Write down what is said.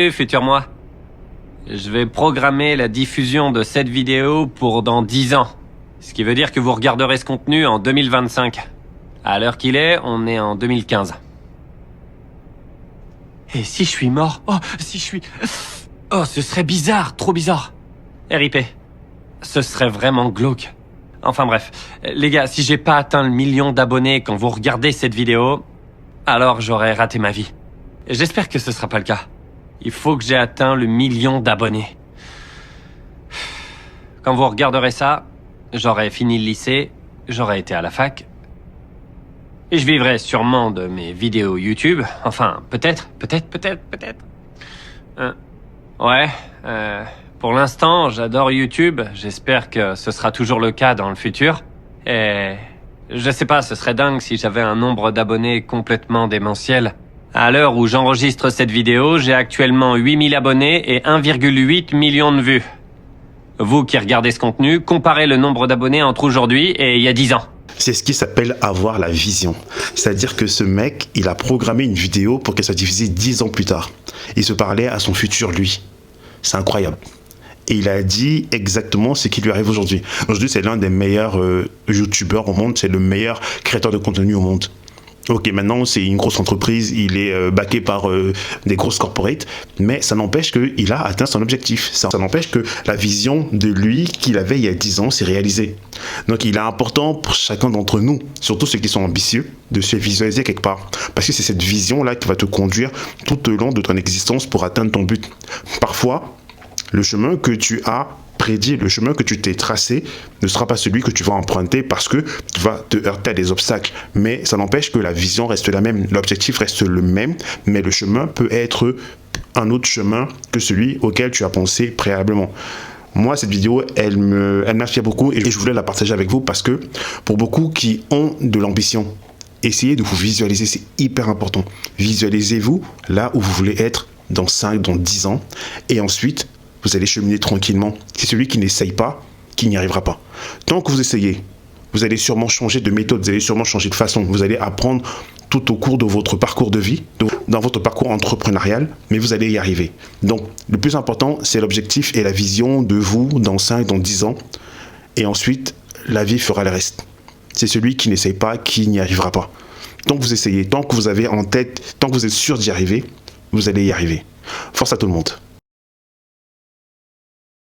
Futur moi, je vais programmer la diffusion de cette vidéo pour dans 10 ans. Ce qui veut dire que vous regarderez ce contenu en 2025. À l'heure qu'il est, on est en 2015. Et si je suis mort? Oh, si je suis... Oh, ce serait bizarre, trop bizarre. RIP. Ce serait vraiment glauque. Enfin bref. Les gars, si j'ai pas atteint le 1 million d'abonnés quand vous regardez cette vidéo, alors j'aurais raté ma vie. J'espère que ce sera pas le cas. Il faut que j'ai atteint le 1 million d'abonnés. Quand vous regarderez ça, j'aurai fini le lycée, j'aurai été à la fac, et je vivrai sûrement de mes vidéos YouTube. Enfin, peut-être. Pour l'instant, j'adore YouTube. J'espère que ce sera toujours le cas dans le futur. Et je sais pas, ce serait dingue si j'avais un nombre d'abonnés complètement démentiel. À l'heure où j'enregistre cette vidéo, j'ai actuellement 8000 abonnés et 1,8 million de vues. Vous qui regardez ce contenu, comparez le nombre d'abonnés entre aujourd'hui et il y a 10 ans. C'est ce qui s'appelle avoir la vision. C'est-à-dire que ce mec, il a programmé une vidéo pour qu'elle soit diffusée 10 ans plus tard. Il se parlait à son futur lui. C'est incroyable. Et il a dit exactement ce qui lui arrive aujourd'hui. Aujourd'hui, c'est l'un des meilleurs youtubeurs au monde. C'est le meilleur créateur de contenu au monde. Ok, maintenant, c'est une grosse entreprise. Il est backé par des grosses corporates. Mais ça n'empêche qu'il a atteint son objectif. Ça n'empêche que la vision de lui qu'il avait il y a 10 ans s'est réalisée. Donc, il est important pour chacun d'entre nous, surtout ceux qui sont ambitieux, de se visualiser quelque part. Parce que c'est cette vision-là qui va te conduire tout au long de ton existence pour atteindre ton but. Parfois, le chemin que tu as prédit, le chemin que tu t'es tracé ne sera pas celui que tu vas emprunter parce que tu vas te heurter à des obstacles. Mais ça n'empêche que la vision reste la même, l'objectif reste le même, mais le chemin peut être un autre chemin que celui auquel tu as pensé préalablement. Moi, cette vidéo, elle m'inspire beaucoup et je voulais la partager avec vous parce que pour beaucoup qui ont de l'ambition, essayez de vous visualiser, c'est hyper important. Visualisez-vous là où vous voulez être dans 5, dans 10 ans et ensuite, vous allez cheminer tranquillement. C'est celui qui n'essaye pas, qui n'y arrivera pas. Tant que vous essayez, vous allez sûrement changer de méthode, vous allez sûrement changer de façon, vous allez apprendre tout au cours de votre parcours de vie, dans votre parcours entrepreneurial, mais vous allez y arriver. Donc, le plus important, c'est l'objectif et la vision de vous dans 5, dans 10 ans. Et ensuite, la vie fera le reste. C'est celui qui n'essaye pas, qui n'y arrivera pas. Tant que vous essayez, tant que vous avez en tête, tant que vous êtes sûr d'y arriver, vous allez y arriver. Force à tout le monde.